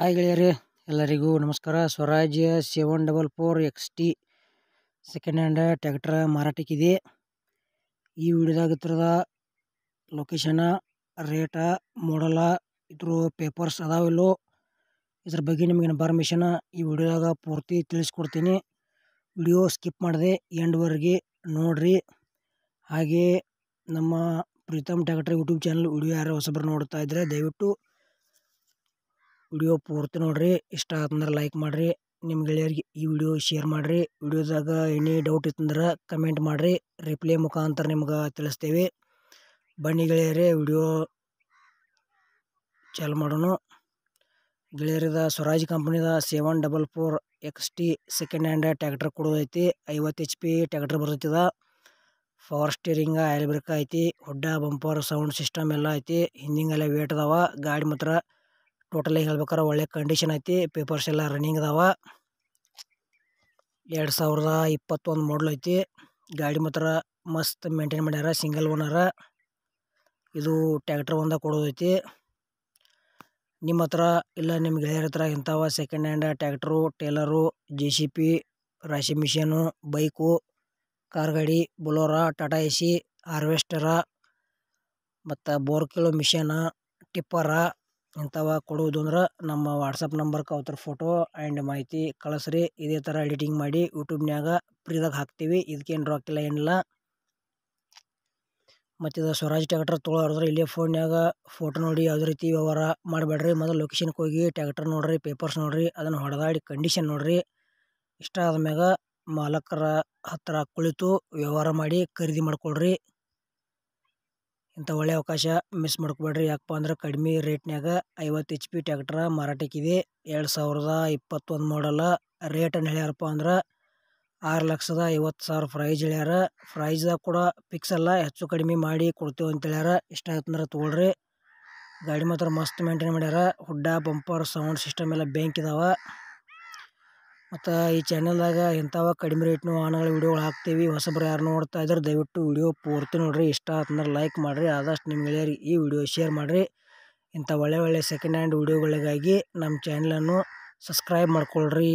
Hi ಗೆಳೆಯರೇ, ಎಲ್ಲರಿಗೂ ನಮಸ್ಕಾರ. Swaraj 744 XT second hand tractor ಮಾರಾಟಕ್ಕಿದೆ. ಈ ವಿಡಿಯೋದಾಗ ಇದ್ರದ ಲೊಕೇಶನ್, ರೇಟ, ಮಾಡಲ, ಇದ್ರ ಪೇಪರ್ಸ್ ಅದಾವಿಲ್ಲೋ ಇದ್ರ ಬಗ್ಗೆ ನಿಮಗೆ ಇನ್ಫಾರ್ಮೇಷನ್ ಈ ವಿಡಿಯೋದಾಗ ಪೂರ್ತಿ ತಿಳಿಸ್ಕೊಡ್ತೀನಿ. ವಿಡಿಯೋ ಸ್ಕಿಪ್ ಮಾಡದೆ ಎಂಡ್ವರೆಗೆ ನೋಡ್ರಿ. ಹಾಗೆ ನಮ್ಮ Pritam tractor YouTube channel video ಯಾರು ಹೊಸಬರು ನೋಡ್ತಾ ಇದ್ರೆ ದಯವಿಟ್ಟು ವಿಡಿಯೋ ಪೂರ್ತಿ ನೋಡ್ರಿ. ಇಷ್ಟ ಆತಂದ್ರೆ ಲೈಕ್ ಮಾಡ್ರಿ, ನಿಮ್ಮ ಗೆಳೆಯರಿಗೆ ಈ ವಿಡಿಯೋ ಶೇರ್ ಮಾಡ್ರಿ. ವಿಡಿಯೋದಾಗ ಎನಿ ಡೌಟ್ ಇತ್ತಂದ್ರೆ ಕಮೆಂಟ್ ಮಾಡ್ರಿ, ರಿಪ್ಲೈ ಮುಖಾಂತರ ನಿಮ್ಗೆ ತಿಳಿಸ್ತೇವೆ. ಬನ್ನಿ ಗೆಳೆಯರೇ, ವಿಡಿಯೋ ಚಾಲು ಮಾಡೋಣ. ಗೆಳೆಯರದ ಸ್ವರಾಜ್ ಕಂಪ್ನಿದ 744 XT ಸೆಕೆಂಡ್ ಹ್ಯಾಂಡ್ ಟ್ರ್ಯಾಕ್ಟರ್ ಕೊಡೋದೈತಿ. 50 HP ಟ್ರ್ಯಾಕ್ಟರ್ ಬರ್ತೈತಿದ. ಪವರ್ ಸ್ಟೇರಿಂಗ್, ಆಯಿಲ್ ಬ್ರೇಕ್ ಐತಿ, ಹೊಡ್ಡ ಬಂಪರ್ ಸೌಂಡ್ ಸಿಸ್ಟಮ್ ಎಲ್ಲ ಐತಿ. ಹಿಂದಿಂಗೆಲ್ಲ ವೇಟ್ ಅದಾವ. ಗಾಡಿ ಮಾತ್ರ ಟೋಟಲಾಗಿ ಹೇಳ್ಬೇಕಾರೆ ಒಳ್ಳೆ ಕಂಡೀಷನ್ ಐತಿ. ಪೇಪರ್ಸ್ ಎಲ್ಲ ರನ್ನಿಂಗ್ ಅದಾವ. 2021 ಮಾಡಲ್ ಐತಿ. ಗಾಡಿ ಮಾತ್ರ ಮಸ್ತ್ ಮೇಂಟೈನ್ ಮಾಡ್ಯಾರ. ಸಿಂಗಲ್ ಓನರ. ಇದು ಟ್ರ್ಯಾಕ್ಟರ್ ಒಂದ ಕೊಡೋದೈತಿ. ನಿಮ್ಮ ಹತ್ರ ಇಲ್ಲ ನಿಮ್ಮ ಗೆಳೆಯರ ಹತ್ರ ಇಂಥವ second hand tractor, trailer, JCB, ರಾಶಿ ಮಿಷನು, ಬೈಕು, ಕಾರ್ ಗಾಡಿ, ಬೊಲೋರ, ಟಾಟಾ AC, ಹಾರ್ವೆಸ್ಟರ ಮತ್ತು ಬೋರ್ ಕೀಳೋ ಮಿಷನ್, ಟಿಪ್ಪರ ಇಂಥವ ಕೊಡುವುದು ಅಂದ್ರೆ ನಮ್ಮ ವಾಟ್ಸಪ್ ನಂಬರ್ಗೆ ಅವ್ರ ಫೋಟೋ ಆ್ಯಂಡ್ ಮಾಹಿತಿ ಕಳಿಸ್ರಿ. ಇದೇ ಥರ ಎಡಿಟಿಂಗ್ ಮಾಡಿ ಯೂಟ್ಯೂಬ್ನ್ಯಾಗ ಫ್ರೀದಾಗ ಹಾಕ್ತೀವಿ. ಇದಕ್ಕೇನು ರೊಕ್ಕಿಲ್ಲ ಏನಿಲ್ಲ. ಮತ್ತು ಇದು ಸ್ವರಾಜ್ ಟ್ರ್ಯಾಕ್ಟರ್ ತೊಗೊಳೋದ್ರೆ ಇಲ್ಲೇ ಫೋನ್ಯಾಗ ಫೋಟೋ ನೋಡಿ ಯಾವುದೇ ರೀತಿ ವ್ಯವಹಾರ ಮಾಡಬೇಡ್ರಿ. ಮೊದಲು ಲೊಕೇಶನ್ಗೆ ಹೋಗಿ ಟ್ರ್ಯಾಕ್ಟರ್ ನೋಡ್ರಿ, ಪೇಪರ್ಸ್ ನೋಡ್ರಿ, ಅದನ್ನು ಹೊಡೆದಾಡಿ ಕಂಡೀಷನ್ ನೋಡ್ರಿ. ಇಷ್ಟ ಆದ್ಮ್ಯಾಗ ಮಾಲಕರ ಹತ್ರ ಕುಳಿತು ವ್ಯವಹಾರ ಮಾಡಿ ಖರೀದಿ ಮಾಡ್ಕೊಳ್ರಿ. ಇಂಥ ಒಳ್ಳೆಯ ಅವಕಾಶ ಮಿಸ್ ಮಾಡ್ಕೊಬೇಡ್ರಿ. ಯಾಕಪ್ಪ ಅಂದ್ರೆ ಕಡಿಮೆ ರೇಟ್ನ್ಯಾಗ 50 HP ಟ್ರ್ಯಾಕ್ಟರ್ ಮಾರಾಟಕ್ಕಿದೆ. 2021 ಮಾಡಲ್ಲ. ರೇಟನ್ನು ಹೇಳ್ಯಾರಪ್ಪ ಅಂದ್ರೆ 6,50,000 ಪ್ರೈಸ್ ಹೇಳ್ಯಾರ. ಪ್ರೈಸ್ದಾಗ ಕೂಡ ಫಿಕ್ಸ್ ಅಲ್ಲ, ಹೆಚ್ಚು ಕಡಿಮೆ ಮಾಡಿ ಕೊಡ್ತೇವೆ ಅಂತ ಹೇಳ್ಯಾರ. ಇಷ್ಟ ಆಯ್ತಂದ್ರೆ ತೊಗೊಳ್ರಿ. ಗಾಡಿ ಮಾತ್ರ ಮಸ್ತ್ ಮೇಂಟೈನ್ ಮಾಡ್ಯಾರ. ಹುಡ್ಡ ಬಂಪರ್ ಸೌಂಡ್ ಸಿಸ್ಟಮ್ ಎಲ್ಲ ಬ್ಯಾಂಕ್ ಇದಾವ. ಮತ್ತು ಈ ಚಾನಲ್ದಾಗ ಇಂಥವ ಕಡಿಮೆ ರೇಟ್ನ ವಾಹನಗಳ ವಿಡಿಯೋಗಳು ಹಾಕ್ತೀವಿ. ಹೊಸಬರು ಯಾರು ನೋಡ್ತಾ ಇದ್ರೆ ದಯವಿಟ್ಟು ವಿಡಿಯೋ ಪೂರ್ತಿ ನೋಡ್ರಿ. ಇಷ್ಟ ಆತಂದ್ರೆ ಲೈಕ್ ಮಾಡಿರಿ. ಆದಷ್ಟು ನಿಮ್ಮ ಗೆಳೆಯರಿಗೆ ಈ ವಿಡಿಯೋ ಶೇರ್ ಮಾಡಿರಿ. ಇಂಥ ಒಳ್ಳೆ ಸೆಕೆಂಡ್ ಹ್ಯಾಂಡ್ ವಿಡಿಯೋಗಳಿಗಾಗಿ ನಮ್ಮ ಚಾನಲನ್ನು ಸಬ್ಸ್ಕ್ರೈಬ್ ಮಾಡ್ಕೊಳ್ರಿ.